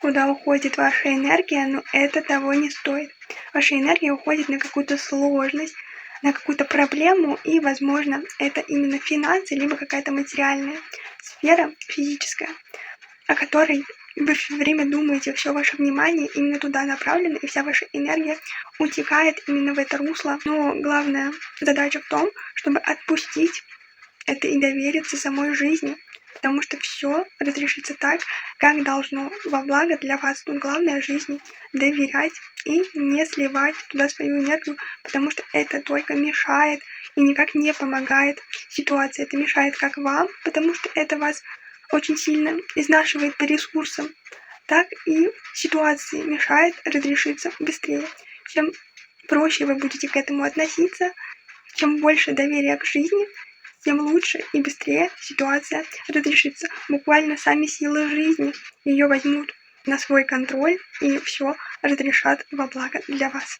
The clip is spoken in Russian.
куда уходит ваша энергия, но это того не стоит. Ваша энергия уходит на какую-то сложность, на какую-то проблему, и, возможно, это именно финансы, либо какая-то материальная сфера, физическая, о которой вы все время думаете, все ваше внимание именно туда направлено, и вся ваша энергия утекает именно в это русло. Но главная задача в том, чтобы отпустить это и довериться самой жизни, потому что все разрешится так, как должно, во благо для вас. Тут главное жизни доверять и не сливать туда свою энергию, потому что это только мешает и никак не помогает ситуации. Это мешает как вам, потому что это вас очень сильно изнашивает по ресурсам, так и ситуации мешает разрешиться быстрее. Чем проще вы будете к этому относиться, чем больше доверия к жизни, тем лучше и быстрее ситуация разрешится. Буквально сами силы жизни ее возьмут на свой контроль и все разрешат во благо для вас.